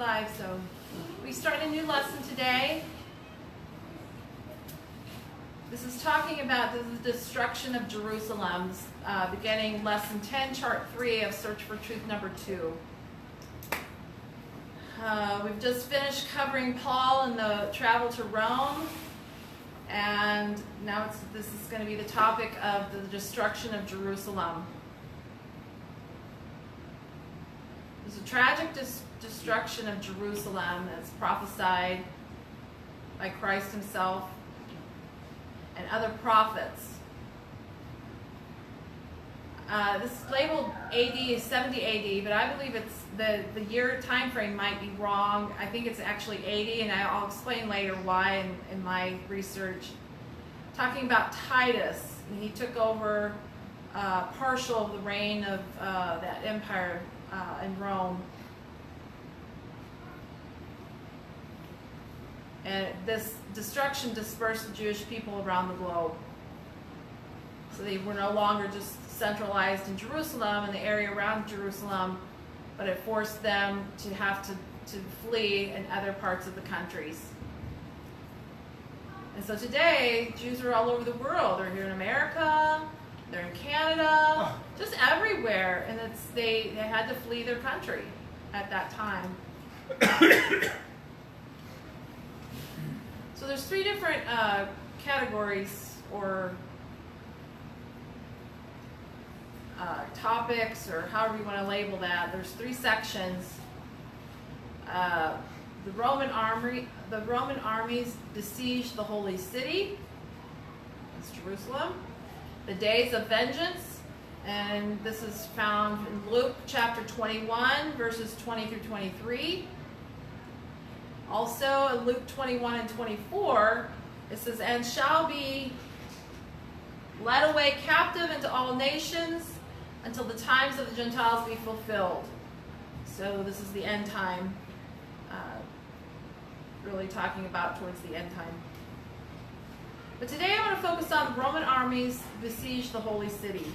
live, so we start a new lesson today. This is talking about the destruction of Jerusalem, beginning Lesson 10, Chart 3 of Search for Truth number 2. We've just finished covering Paul and the travel to Rome, and now this is going to be the topic of the destruction of Jerusalem. There's a tragic destruction of Jerusalem that's prophesied by Christ himself and other prophets. This is labeled AD, 70 AD, but I believe it's the year time frame might be wrong. I think it's actually 80, and I'll explain later why in my research. Talking about Titus, and he took over partial of the reign of that empire in Rome. And this destruction dispersed the Jewish people around the globe. So they were no longer just centralized in Jerusalem and the area around Jerusalem, but it forced them to have to flee in other parts of the countries. And so today, Jews are all over the world. They're here in America, they're in Canada, just everywhere, and they had to flee their country at that time. So there's three different categories or topics, or however you want to label that. There's three sections. The Roman armies besieged the holy city. That's Jerusalem. The days of vengeance, and this is found in Luke chapter 21, verses 20 through 23. Also in Luke 21 and 24, it says, "And shall be led away captive into all nations until the times of the Gentiles be fulfilled." So this is the end time, really talking about towards the end time. But today I want to focus on Roman armies besieged the holy city.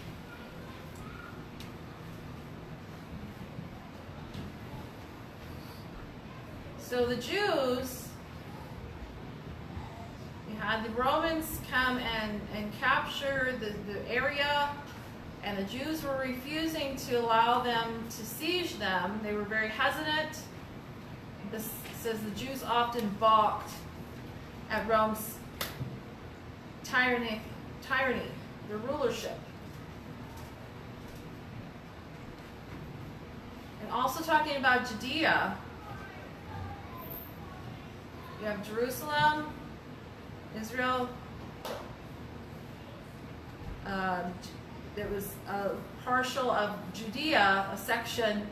So the Jews, you had the Romans come and capture the area, and the Jews were refusing to allow them to siege them. They were very hesitant. This says the Jews often balked at Rome's tyranny, their rulership. And also talking about Judea, you have Jerusalem, Israel. There was a partial of Judea, a section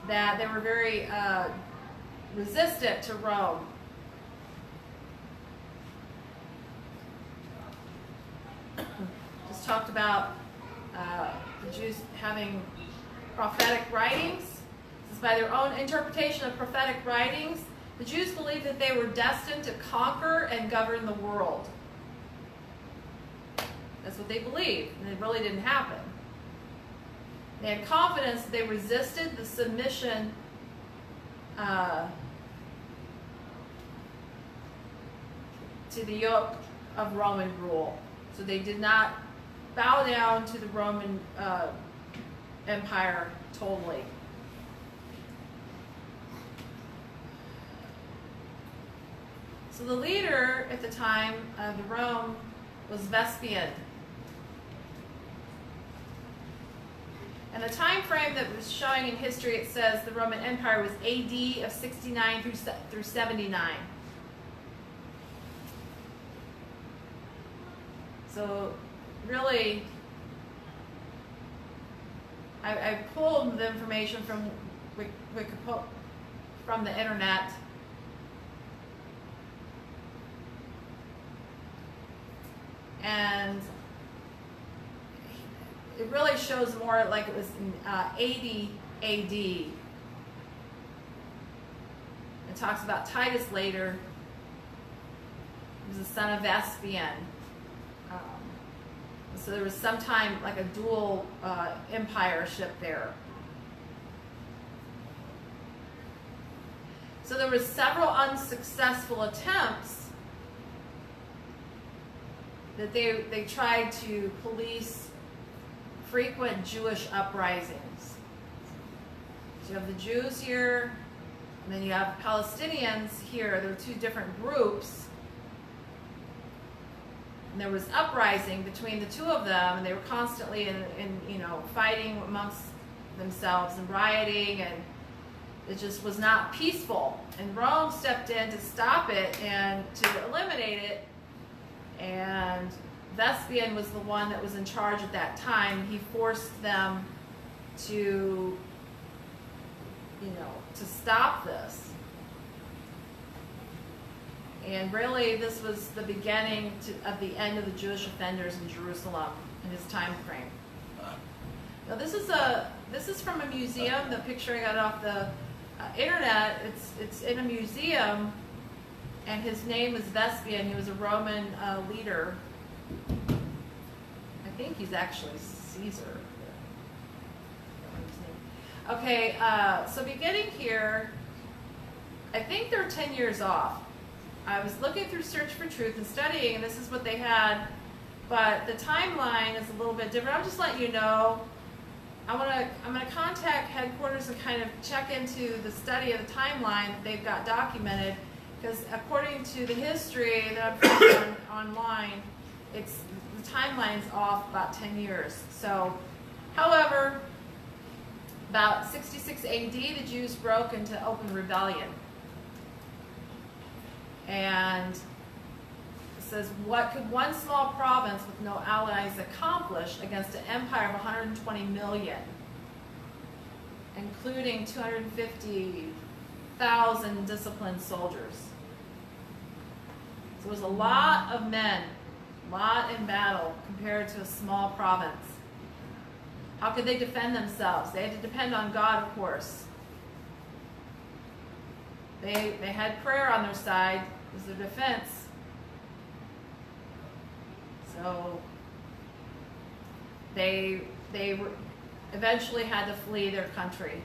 that they were very resistant to Rome. Just talked about the Jews having prophetic writings. This is by their own interpretation of prophetic writings. The Jews believed that they were destined to conquer and govern the world. That's what they believed, and it really didn't happen. They had confidence that they resisted the submission to the yoke of Roman rule. So they did not bow down to the Roman Empire totally. So the leader at the time of the Rome was Vespasian. And the time frame that was showing in history, it says the Roman Empire was AD of 69 through 79. So really, I pulled the information from from the internet. And it really shows more like it was in 80 AD. It talks about Titus later. He was the son of Vespasian. So there was sometime like a dual empireship there. So there was several unsuccessful attempts that they tried to police frequent Jewish uprisings. So you have the Jews here, and then you have Palestinians here. There are two different groups. And there was uprising between the two of them, and they were constantly in fighting amongst themselves and rioting, and it just was not peaceful. And Rome stepped in to stop it and to eliminate it. And Vespasian was the one that was in charge at that time. He forced them to stop this. And really, this was the beginning of the end of the Jewish offenders in Jerusalem in his time frame. Now, this is from a museum. The picture I got off the internet. It's in a museum, and his name is Vespasian. He was a Roman leader. I think he's actually Caesar. Okay, so beginning here, I think they're 10 years off. I was looking through Search for Truth and studying, and this is what they had, but the timeline is a little bit different. I'll just let you know. I'm gonna contact headquarters and kind of check into the study of the timeline that they've got documented, because according to the history that I'm finding online, the timeline's off about 10 years. So, however, about 66 AD, the Jews broke into open rebellion. And it says, what could one small province with no allies accomplish against an empire of 120 million, including 250,000 disciplined soldiers? So it was a lot of men, a lot in battle compared to a small province. How could they defend themselves? They had to depend on God, of course. They had prayer on their side as their defense. So they eventually had to flee their country.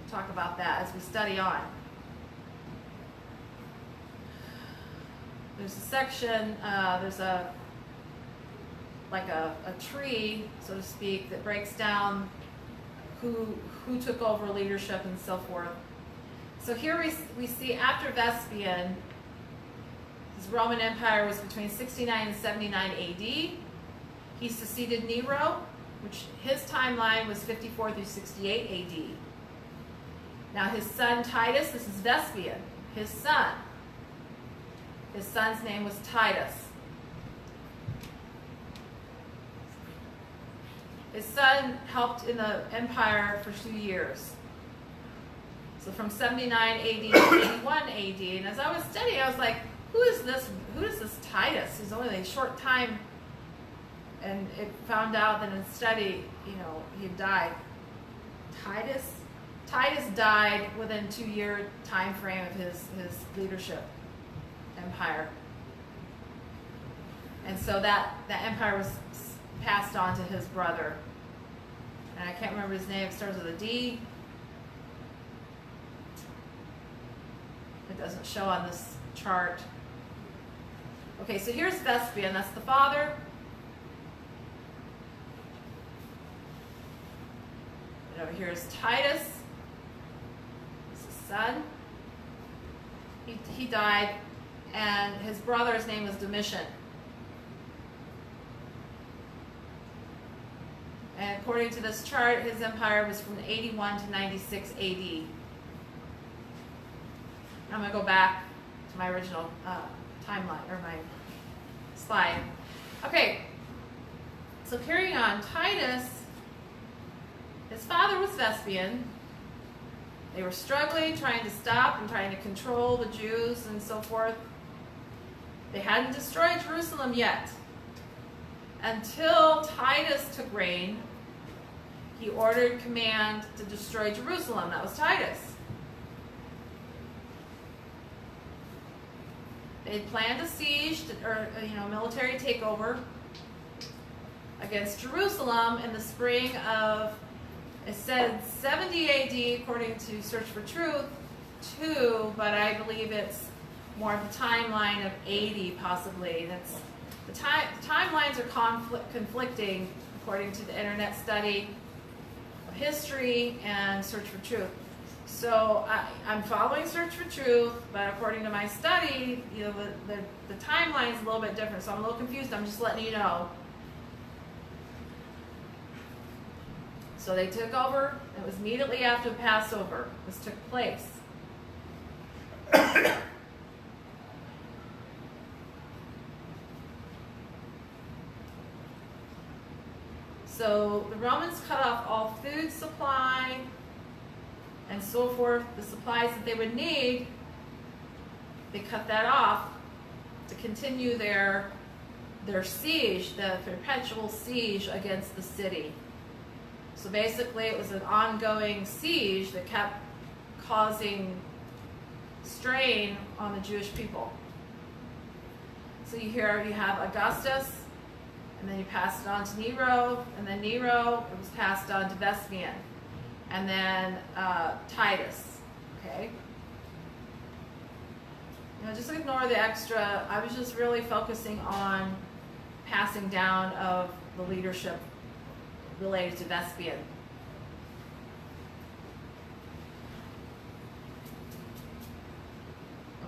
We'll talk about that as we study on. There's a section, there's a tree, so to speak, that breaks down who took over leadership and so forth. So here we see after Vespasian, his Roman Empire was between 69 and 79 AD. He succeeded Nero, which his timeline was 54 through 68 AD. Now his son Titus, this is Vespasian, his son's name was Titus. His son helped in the empire for 2 years. So from 79 AD to 81 AD. And as I was studying, I was like, who is this Titus? He's only a short time. And it found out that in study, he died. Titus died within 2-year time frame of his leadership empire. And so that empire was passed on to his brother. And I can't remember his name. It starts with a D. It doesn't show on this chart. Okay, so here's Vespasian. That's the father. And over here is Titus. This is his son. He died, and his brother's name was Domitian. And according to this chart, his empire was from 81 to 96 AD. I'm going to go back to my original timeline, or my slide. Okay, so carrying on, Titus, his father was Vespasian. They were struggling, trying to stop and trying to control the Jews and so forth. They hadn't destroyed Jerusalem yet. Until Titus took reign, he ordered command to destroy Jerusalem. That was Titus. They planned a siege, or military takeover against Jerusalem in the spring of, it said 70 AD, according to Search for Truth, 2, but I believe it's more of the timeline of 80 possibly. That's the timelines are conflicting according to the Internet Study of History and Search for Truth. So I'm following Search for Truth, but according to my study, you know, the timeline is a little bit different. So I'm a little confused. I'm just letting you know. So they took over. It was immediately after Passover. This took place. So the Romans cut off all food supply and so forth, the supplies that they would need. They cut that off to continue their siege, the perpetual siege against the city. So basically it was an ongoing siege that kept causing strain on the Jewish people. So you have Augustus, and then you pass it on to Nero, and then Nero, it was passed on to Vespasian, and then Titus, okay? You know, just ignore the extra. I was just really focusing on passing down of the leadership related to Vespasian.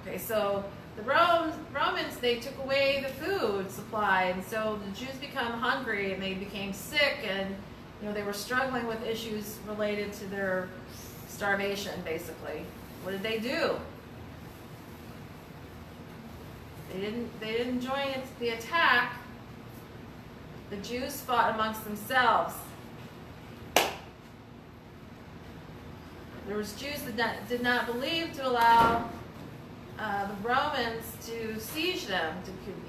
Okay, so the Romans, they took away the food supply, and so the Jews become hungry, and they became sick, and you know, they were struggling with issues related to their starvation, basically. What did they do? They didn't join the attack. The Jews fought amongst themselves. There was Jews that did not believe to allow the Romans to siege them.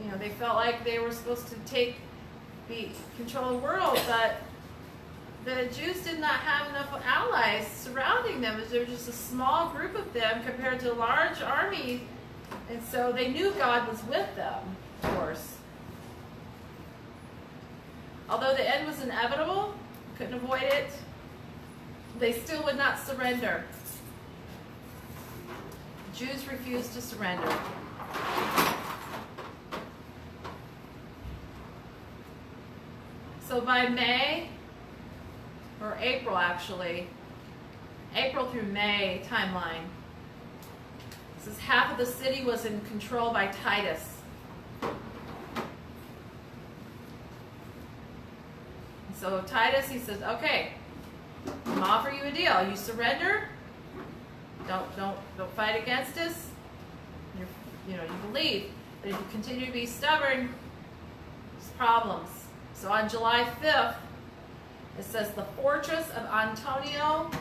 You know, they felt like they were supposed to control the world, but the Jews did not have enough allies surrounding them. There was just a small group of them compared to a large army, and so they knew God was with them, of course. Although the end was inevitable, couldn't avoid it, they still would not surrender. The Jews refused to surrender. So by May, or April actually, April through May timeline, it says half of the city was in control by Titus. So Titus, he says, okay, I'm offering you a deal. You surrender. Don't fight against us. You believe. But if you continue to be stubborn, there's problems. So on July 5th, it says the fortress of Antonio.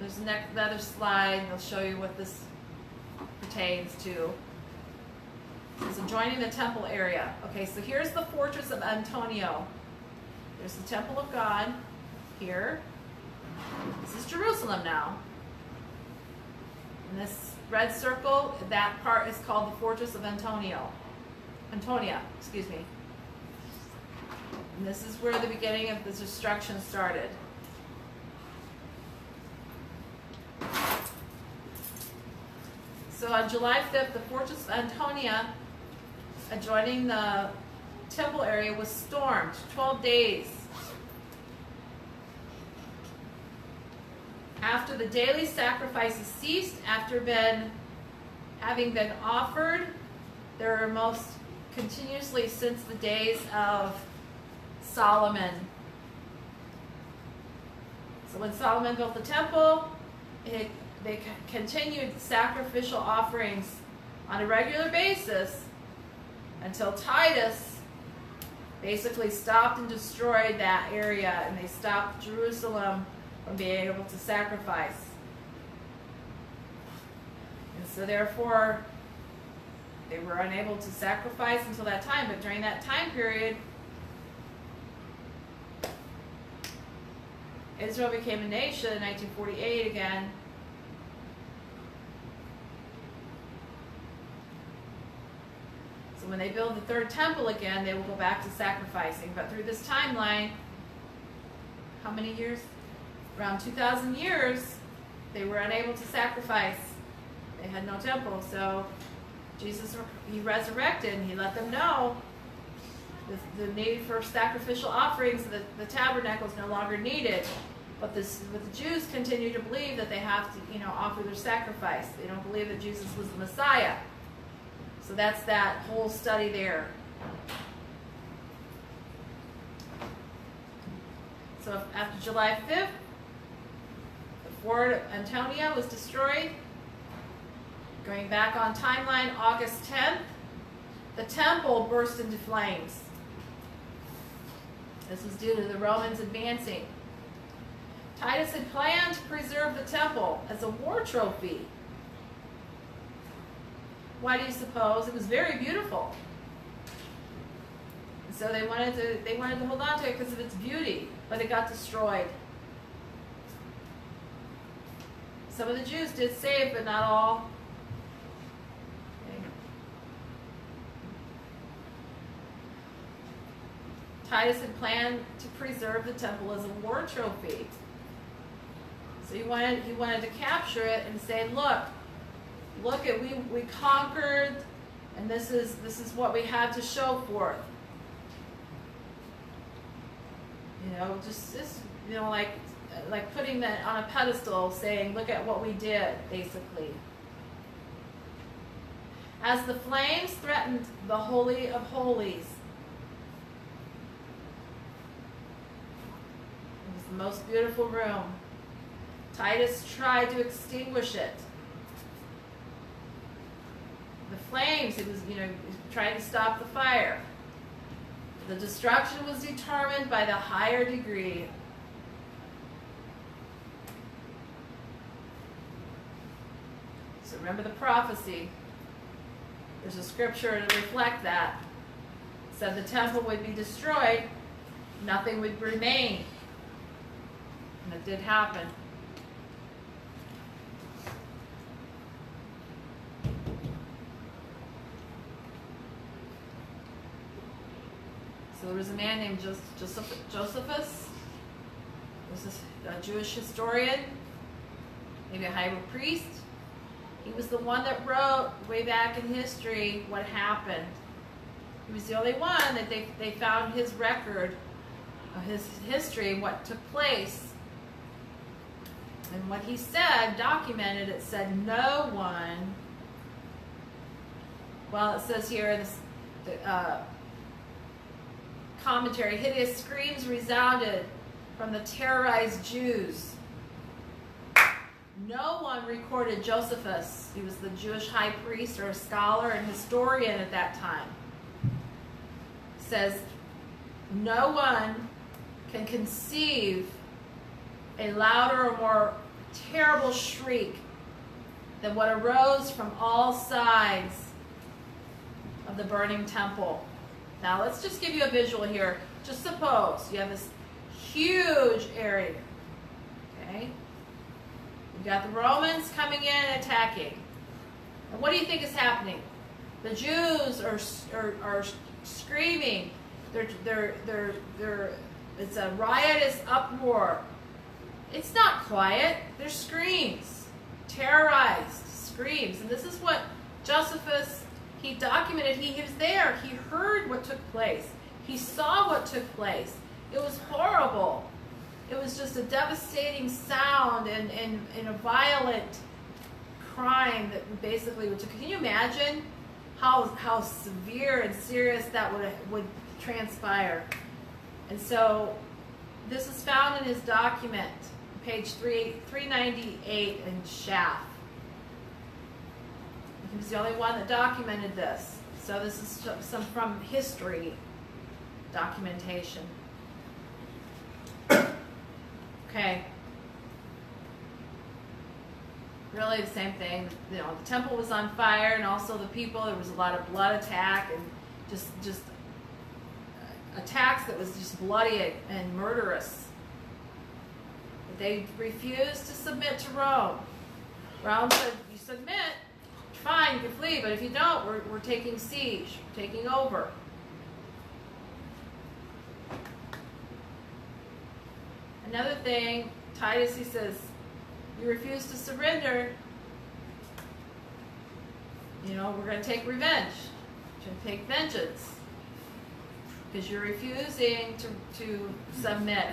There's another slide. They'll show you what this pertains to. It's adjoining the temple area. Okay, so here's the fortress of Antonio. There's the temple of God here. This is Jerusalem now. And this red circle, that part is called the fortress of Antonia, excuse me. And this is where the beginning of the destruction started. So on July 5th, the fortress of Antonia, adjoining the temple area, was stormed 12 days. After the daily sacrifices ceased, after having been offered, there were most continuously since the days of Solomon. So when Solomon built the temple, they continued sacrificial offerings on a regular basis until Titus basically stopped and destroyed that area, and they stopped Jerusalem from being able to sacrifice. And so therefore, they were unable to sacrifice until that time. But during that time period, Israel became a nation in 1948 again. So when they build the third temple again, they will go back to sacrificing. But through this timeline, how many years? around 2,000 years, they were unable to sacrifice. They had no temple. So Jesus, he resurrected, and he let them know the need for sacrificial offerings. The tabernacle is no longer needed. But the Jews continue to believe that they have to, offer their sacrifice. They don't believe that Jesus was the Messiah. So that's that whole study there. So after July 5th, the Fort Antonia was destroyed. Going back on timeline, August 10th, the temple burst into flames. This was due to the Romans advancing. Titus had planned to preserve the temple as a war trophy. Why do you suppose? It was very beautiful. And so they wanted to hold on to it because of its beauty, but it got destroyed. Some of the Jews did save, but not all. Okay. Titus had planned to preserve the temple as a war trophy. So he wanted to capture it and say, look at we conquered, and this is what we have to show forth. Just like putting that on a pedestal, saying, look at what we did, basically. As the flames threatened the Holy of Holies, it was the most beautiful room. Titus tried to extinguish it. The flames, he was trying to stop the fire. The destruction was determined by the higher degree. So remember the prophecy. There's a scripture to reflect that. It said the temple would be destroyed, nothing would remain. And it did happen. So there was a man named Josephus. This is a Jewish historian, maybe a high priest. He was the one that wrote way back in history what happened. He was the only one that they found his record of his history, what took place. And what he said, documented, it said no one, well, it says here in this, commentary, hideous screams resounded from the terrorized Jews. No one recorded Josephus. He was the Jewish high priest or a scholar and historian at that time. Says, no one can conceive a louder or more terrible shriek than what arose from all sides of the burning temple. Now let's just give you a visual here. Just suppose you have this huge area. Okay? You've got the Romans coming in and attacking. And what do you think is happening? The Jews are screaming. It's a riotous uproar. It's not quiet. There's screams. Terrorized screams. And this is what Josephus, he documented. He was there. He heard what took place. He saw what took place. It was horrible. It was just a devastating sound and a violent crime that basically would. Can you imagine how severe and serious that would transpire? And so this is found in his document, page 398 in Schaff. He was the only one that documented this. So this is some from history documentation. Okay. Really the same thing. You know, the temple was on fire, and also the people. There was a lot of blood attack and just attacks that was just bloody and murderous. But they refused to submit to Rome. Rome said, "You submit, fine, you can flee, but if you don't, we're taking siege, we're taking over." Another thing Titus, he says, you refuse to surrender, you know, we're going to take revenge. We're going to take vengeance. Because you're refusing to submit.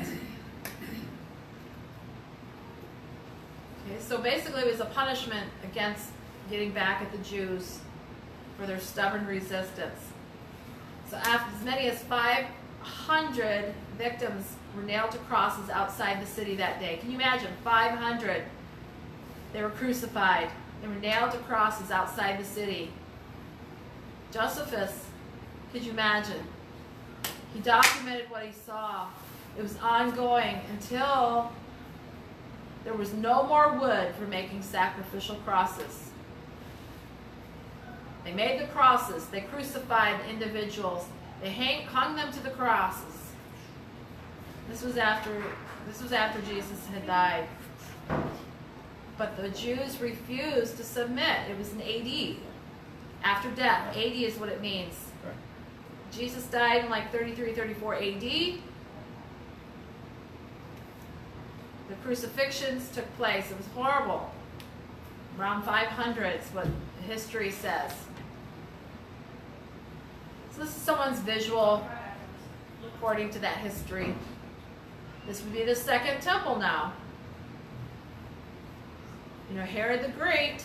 Okay, so basically it was a punishment against getting back at the Jews for their stubborn resistance. So after as many as 500 victims were nailed to crosses outside the city that day. Can you imagine? 500. They were crucified. They were nailed to crosses outside the city. Josephus, could you imagine? He documented what he saw. It was ongoing until there was no more wood for making sacrificial crosses. They made the crosses. They crucified individuals. They hung them to the crosses. This was after Jesus had died. But the Jews refused to submit. It was in AD. After death. AD is what it means. Jesus died in like 33, 34 AD. The crucifixions took place. It was horrible. Around 500 is what history says. So this is someone's visual according to that history. This would be the second temple now. You know, Herod the Great,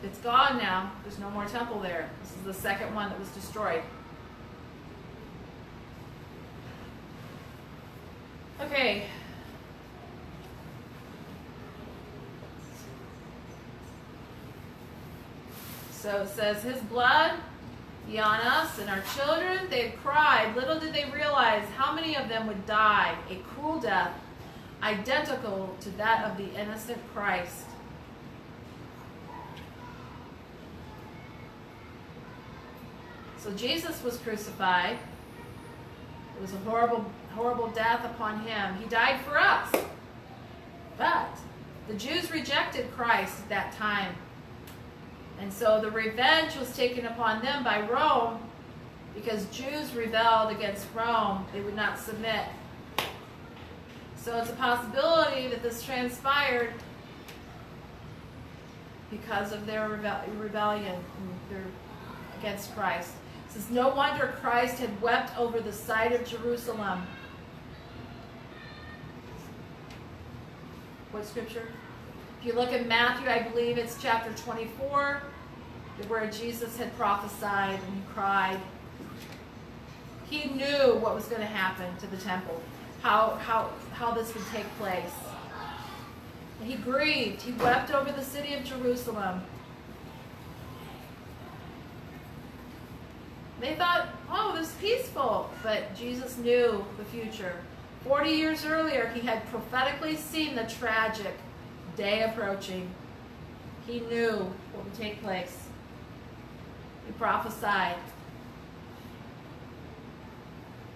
it's gone now. There's no more temple there. This is the second one that was destroyed. Okay. So it says, his blood be on us and our children. They cried. Little did they realize how many of them would die a cruel death, identical to that of the innocent Christ. So Jesus was crucified. It was a horrible, horrible death upon him. He died for us. But the Jews rejected Christ at that time. And so the revenge was taken upon them by Rome because Jews rebelled against Rome. They would not submit. So it's a possibility that this transpired because of their rebellion against Christ. It says, no wonder Christ had wept over the site of Jerusalem. What scripture? If you look at Matthew, I believe it's chapter 24, where Jesus had prophesied and he cried. He knew what was going to happen to the temple, how this would take place. And he grieved. He wept over the city of Jerusalem. They thought, oh, this is peaceful. But Jesus knew the future. 40 years earlier, he had prophetically seen the tragic day approaching. He knew what would take place. He prophesied.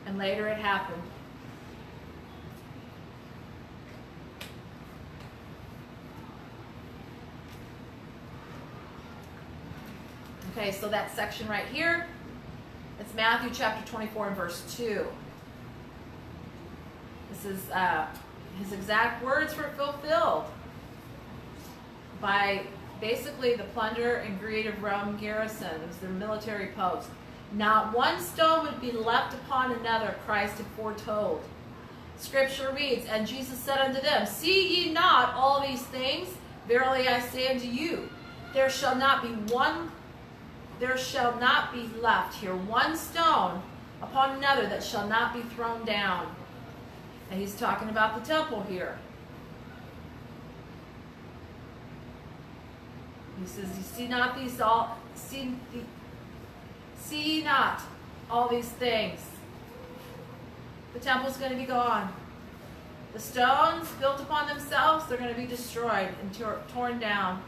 And later it happened. Okay, so that section right here, it's Matthew chapter 24 and verse 2. This is his exact words were fulfilled by basically the plunder and greed of Rome garrison. It was their military post. Not one stone would be left upon another, Christ had foretold. Scripture reads, and Jesus said unto them, see ye not all these things? Verily I say unto you, there shall not be left here one stone upon another that shall not be thrown down. And he's talking about the temple here. He says, you see not all these things. The temple's going to be gone. The stones built upon themselves, they're going to be destroyed and torn down.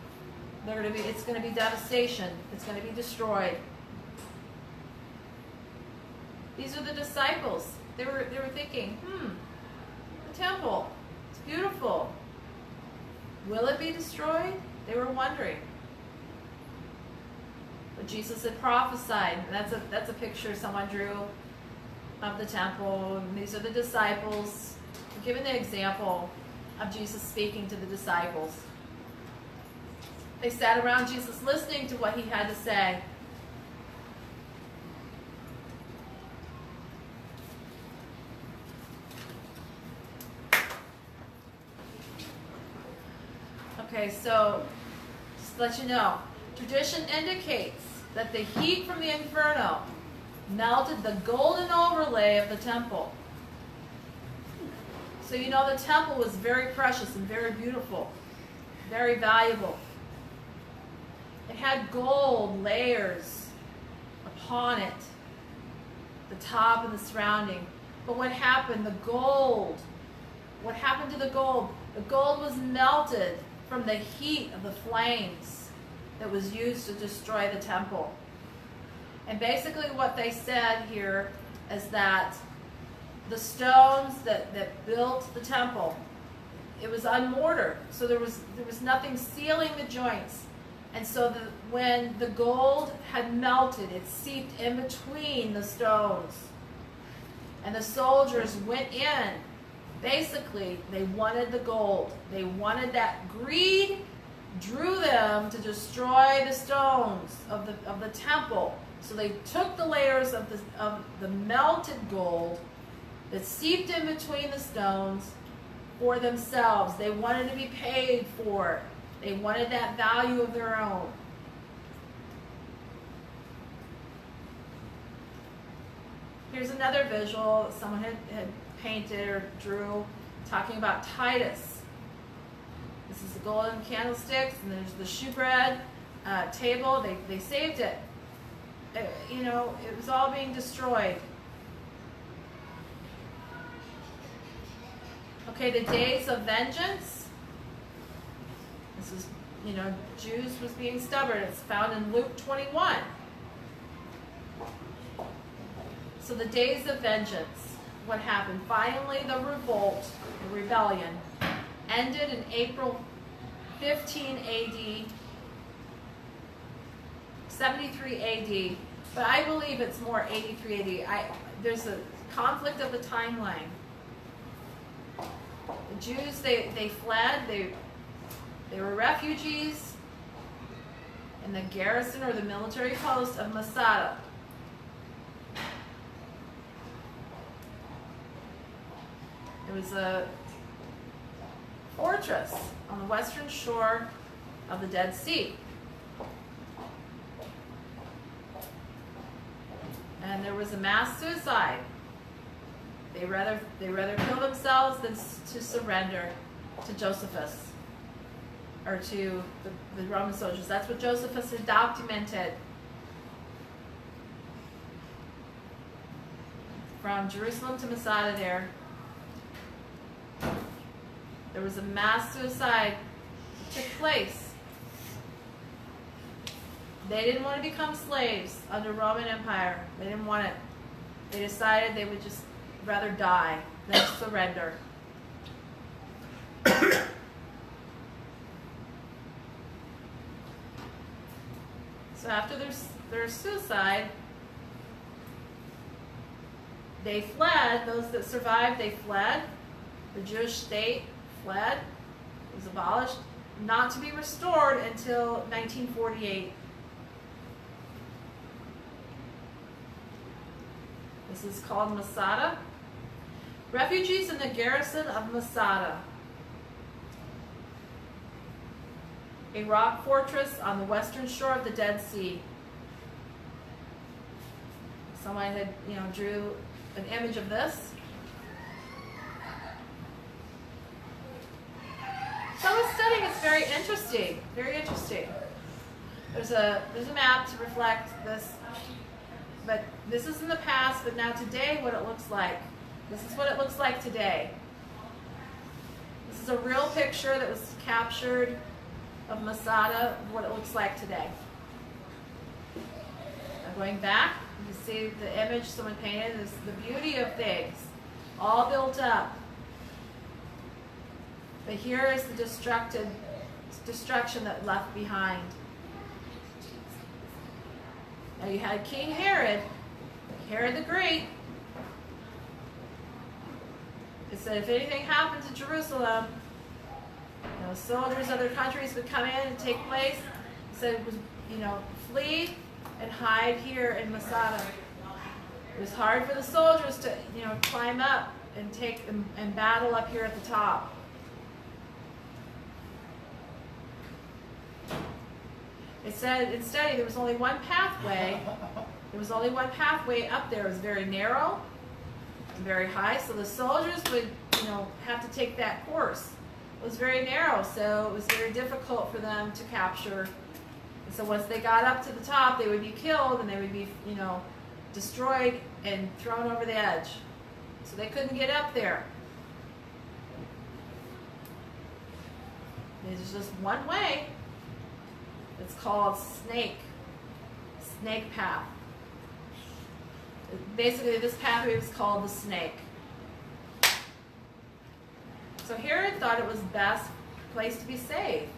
It's going to be devastation. It's going to be destroyed. These are the disciples. They were thinking, the temple, it's beautiful. Will it be destroyed? They were wondering. But Jesus had prophesied. That's a picture someone drew of the temple. And these are the disciples. We're given the example of Jesus speaking to the disciples. They sat around Jesus listening to what he had to say. Okay, so just to let you know, tradition indicates that the heat from the inferno melted the golden overlay of the temple. So you know the temple was very precious and very beautiful, very valuable. It had gold layers upon it, the top and the surrounding. But what happened? What happened to the gold? The gold was melted from the heat of the flames that was used to destroy the temple. And basically what they said here is that the stones that built the temple, it was unmortared, so there was nothing sealing the joints. And so when the gold had melted, it seeped in between the stones. And the soldiers went in. Basically, they wanted the gold. They wanted that. Greed drew them to destroy the stones of the temple. So they took the layers of the melted gold that seeped in between the stones for themselves. They wanted to be paid for it. They wanted that value of their own. Here's another visual someone had painted or drew, talking about Titus. This is the golden candlesticks, and there's the shewbread table. They saved it. You know, it was all being destroyed. Okay, the days of vengeance. This is, you know, Jews was being stubborn. It's found in Luke 21. So the days of vengeance. What happened? Finally, the revolt, the rebellion, ended in April 15 AD, 73 AD, but I believe it's more 83 AD. There's a conflict of the timeline. The Jews, they fled, they were refugees in the garrison or the military post of Masada. It was a fortress on the western shore of the Dead Sea. And there was a mass suicide. They rather kill themselves than to surrender to Josephus, or to the Roman soldiers. That's what Josephus had documented. From Jerusalem to Masada there was a mass suicide that took place. They didn't want to become slaves under Roman Empire. They didn't want it. They decided they would just rather die than surrender. So after their suicide, they fled. Those that survived, they fled. The Jewish state fled. It was abolished, not to be restored until 1948. This is called Masada. Refugees in the garrison of Masada, a rock fortress on the western shore of the Dead Sea. Someone had, drew an image of this. So I was studying. It's very interesting. Very interesting. There's a map to reflect this, but this is in the past. But now today, what it looks like. This is what it looks like today. This is a real picture that was captured of Masada, what it looks like today. Now going back, you see the image someone painted is the beauty of things, all built up. But here is the destruction that left behind. Now you had King Herod the Great. It said if anything happened to Jerusalem, you know, soldiers of other countries would come in and take place. It said it was, you know, flee and hide here in Masada. It was hard for the soldiers to, you know, climb up and take and battle up here at the top. It said instead there was only one pathway. There was only one pathway up there. It was very narrow and very high, so the soldiers would, you know, have to take that course. It was very narrow, so it was very difficult for them to capture. And so once they got up to the top, they would be killed and they would be, you know, destroyed and thrown over the edge. So they couldn't get up there. There's just one way. It's called snake path. Basically, this pathway was called the snake. So Herod thought it was the best place to be saved.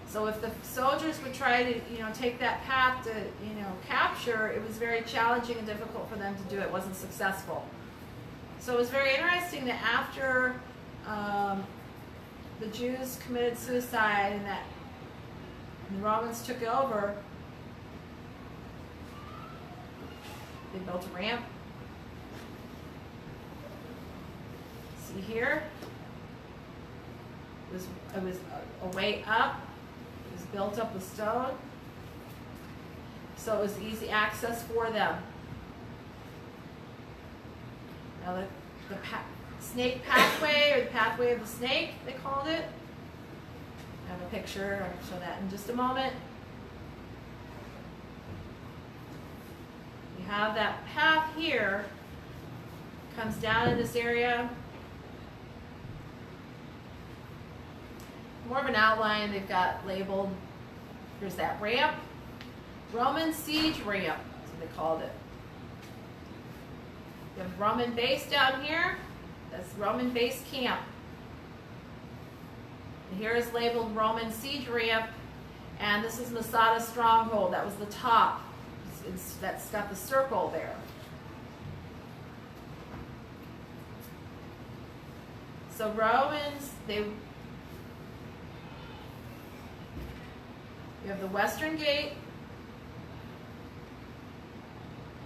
So if the soldiers would try to, you know, take that path to, you know, capture, it was very challenging and difficult for them to do. It wasn't successful. So it was very interesting that after the Jews committed suicide and that the Romans took over, they built a ramp. See here? It was a way up. It was built up with stone. So it was easy access for them. Now the snake pathway, or the pathway of the snake, they called it. I have a picture. I'll show that in just a moment. You have that path here, comes down in this area. More of an outline they've got labeled. Here's that ramp. Roman siege ramp, that's what they called it. You have Roman base down here. That's Roman base camp. And here is labeled Roman siege ramp. And this is Masada stronghold. That was the top. That's got the circle there. So Romans, you have the western gate,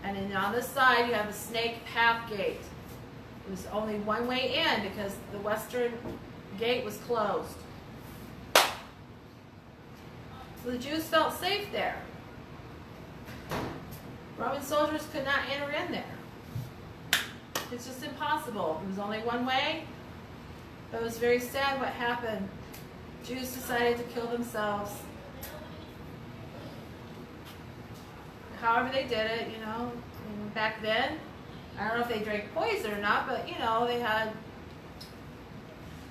and then on this side you have the snake path gate. It was only one way in because the western gate was closed. So the Jews felt safe there. Roman soldiers could not enter in there. It's just impossible. It was only one way. But it was very sad what happened. Jews decided to kill themselves. However they did it, you know, back then. I don't know if they drank poison or not, but, you know, they had,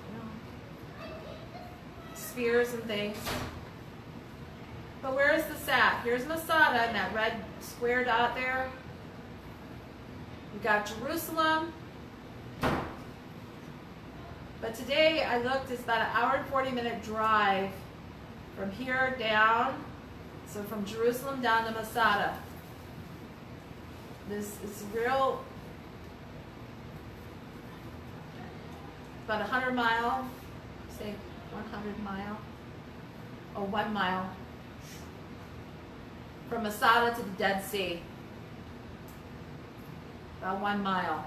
you know, spears and things. But where is this at? Here's Masada, and that red square dot there. We've got Jerusalem. But today I looked, it's about an hour and 40-minute drive from here down. So from Jerusalem down to Masada. This is real, about 100 mile, say 100 mile, or 1 mile. From Masada to the Dead Sea. About 1 mile.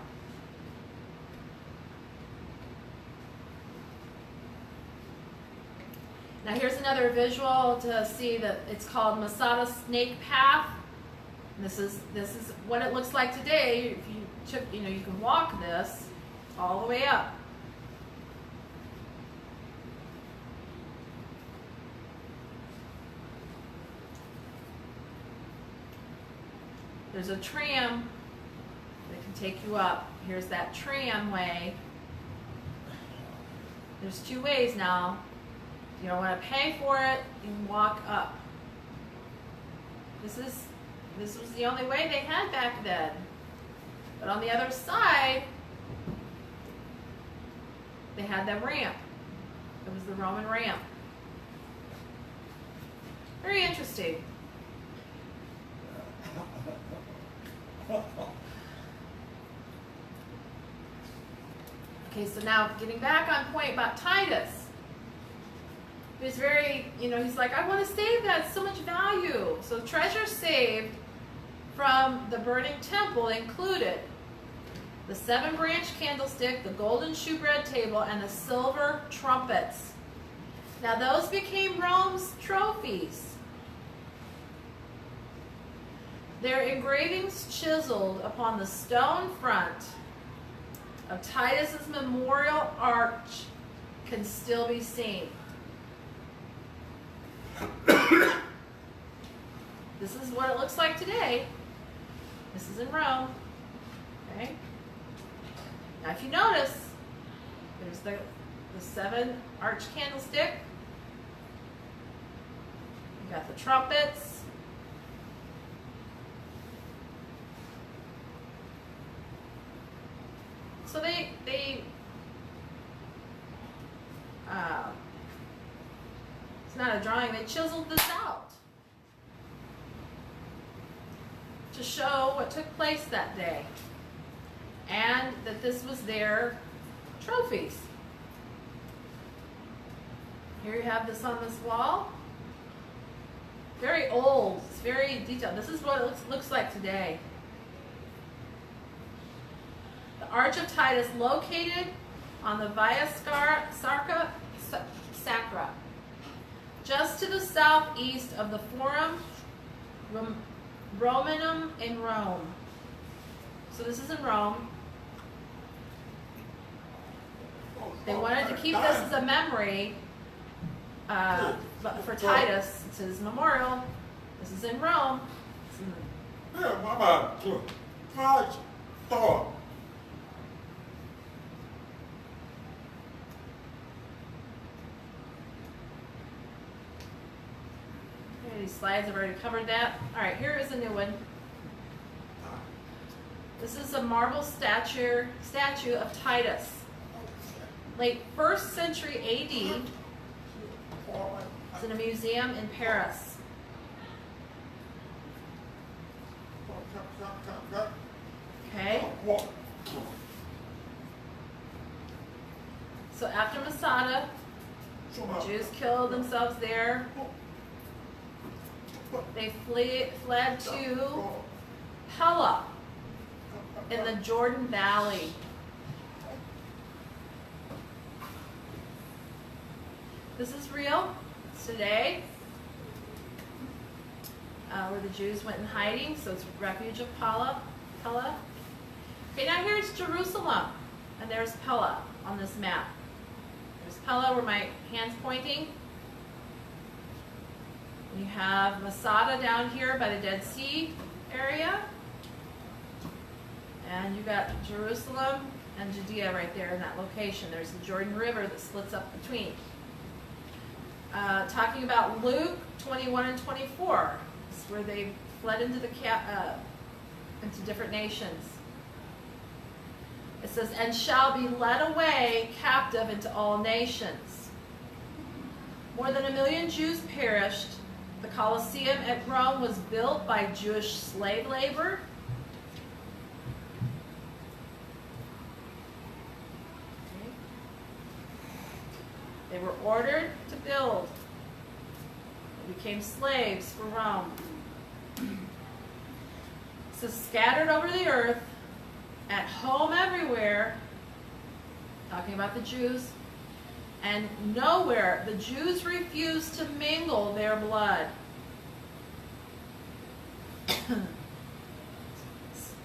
Now here's another visual to see that it's called Masada Snake Path. This is what it looks like today. If you took, you know, you can walk this all the way up. There's a tram that can take you up. Here's that tramway. There's 2 ways now. If you don't want to pay for it, you can walk up. This was the only way they had back then. But on the other side, they had that ramp. It was the Roman ramp. Very interesting. Okay, so now getting back on point about Titus. He was very, he's like, I want to save that, so much value. So treasure saved from the burning temple included the 7-branch candlestick, the golden shewbread table, and the silver trumpets. Now those became Rome's trophies. Their engravings chiseled upon the stone front of Titus's memorial arch can still be seen. This is what it looks like today. This is in Rome. Okay. Now if you notice, there's the 7 arch candlestick. You got the trumpets. So they it's not a drawing, they chiseled this out to show what took place that day and that this was their trophies. Here you have this on this wall. Very old, it's very detailed. This is what it looks like today. The Arch of Titus, located on the Via Sacra, just to the southeast of the Forum Romanum in Rome. So this is in Rome. They wanted to keep this as a memory but for Titus. It's his memorial. This is in Rome. Yeah, Mama, God's thought. These slides have already covered that. All right, here is a new one. This is a marble statue of Titus, late 1st century AD. It's in a museum in Paris. Okay. So after Masada, the Jews killed themselves there. They fled to Pella in the Jordan Valley. This is real. It's today, where the Jews went in hiding. So it's refuge of Pella. Okay, now here's Jerusalem, and there's Pella on this map. There's Pella where my hand's pointing. You have Masada down here by the Dead Sea area. And you got Jerusalem and Judea right there in that location. There's the Jordan River that splits up between. Talking about Luke 21 and 24. This is where they fled into into different nations. It says, and shall be led away captive into all nations. More than 1 million Jews perished. The Colosseum at Rome was built by Jewish slave labor. Okay. They were ordered to build. They became slaves for Rome. So scattered over the earth, at home everywhere, talking about the Jews, and nowhere the Jews refused to mingle their blood.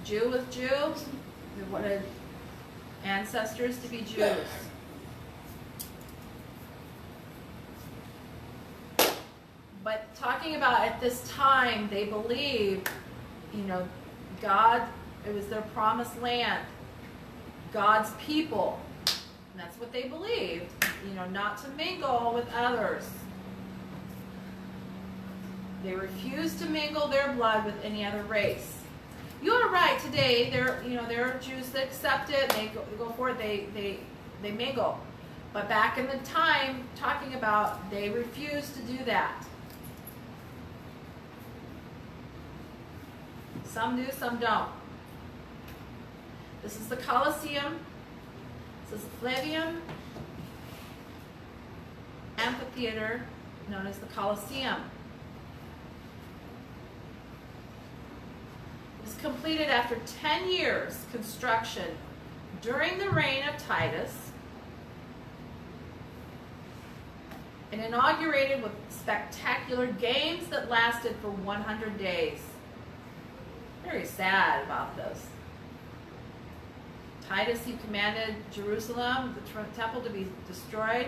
Jew with Jew, they wanted ancestors to be Jews. But talking about at this time, they believed, God, it was their promised land, God's people. And that's what they believed, not to mingle with others. They refused to mingle their blood with any other race. You are right. Today, there are Jews that accept it. They go for it. They mingle. But back in the time, talking about, they refused to do that. Some do, some don't. This is the Colosseum. This is Flavium Amphitheater, known as the Colosseum. It was completed after 10 years construction during the reign of Titus and inaugurated with spectacular games that lasted for 100 days. Very sad about this. Titus, he commanded Jerusalem, the temple, to be destroyed.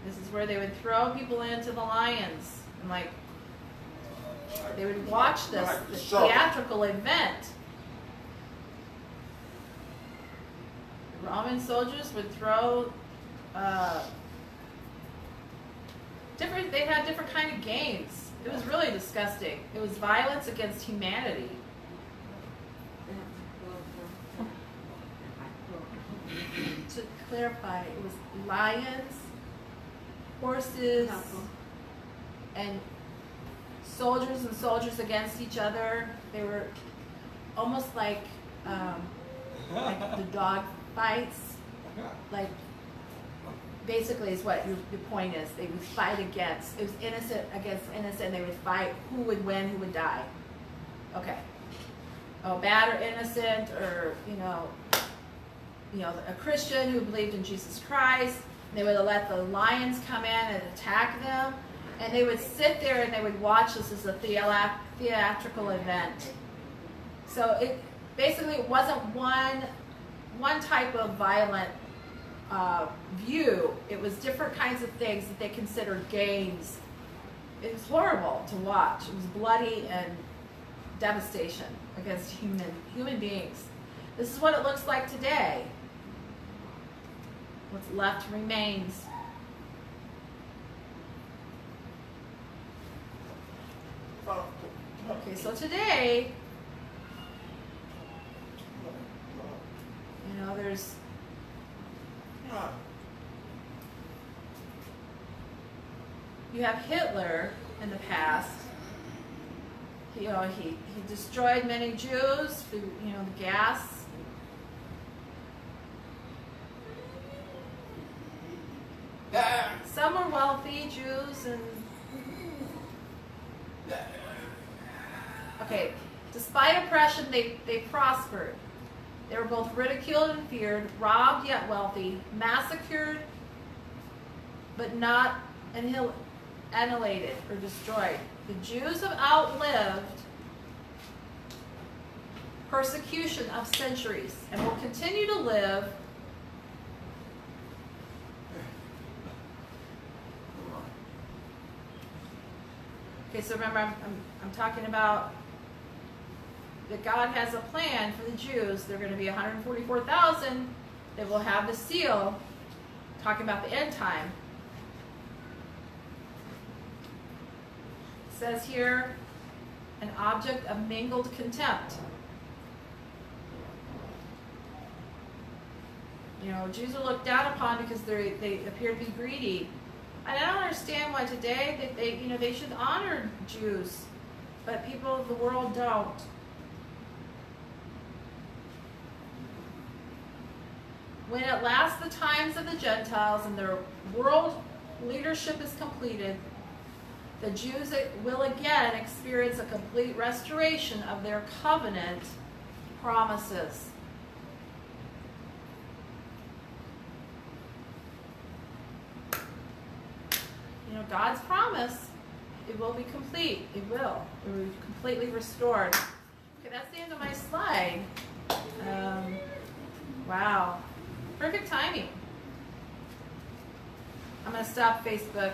This is where they would throw people into the lions. And like, they would watch this theatrical event. The Roman soldiers would throw they had different kind of games. It was really disgusting. It was violence against humanity. To clarify, it was lions, horses, and soldiers against each other. They were almost like the dog fights. Like, basically is what your point is. They would fight against, it was innocent against innocent. They would fight who would win, who would die. Okay. Oh, bad or innocent, or a Christian who believed in Jesus Christ. They would let the lions come in and attack them, and they would sit there and they would watch this as a theatrical event. So it wasn't one type of violent view. It was different kinds of things that they considered games. It was horrible to watch. It was bloody and devastation against human beings. This is what it looks like today. What's left remains. Okay, so today, there's you have Hitler in the past. He destroyed many Jews through the gas. Some were wealthy Jews, and despite oppression, they prospered. They were both ridiculed and feared, robbed yet wealthy, massacred but not annihilated or destroyed. The Jews have outlived persecution of centuries and will continue to live so remember, I'm talking about that God has a plan for the Jews. They're going to be 144,000 that will have the seal, talking about the end time. It says here, an object of mingled contempt. Jews are looked down upon because they appear to be greedy. And I don't understand why today they should honor Jews, but people of the world don't. When at last the times of the Gentiles and their world leadership is completed, the Jews will again experience a complete restoration of their covenant promises. God's promise, it will be complete. It will be completely restored. Okay, that's the end of my slide. Wow. Perfect timing. I'm going to stop Facebook.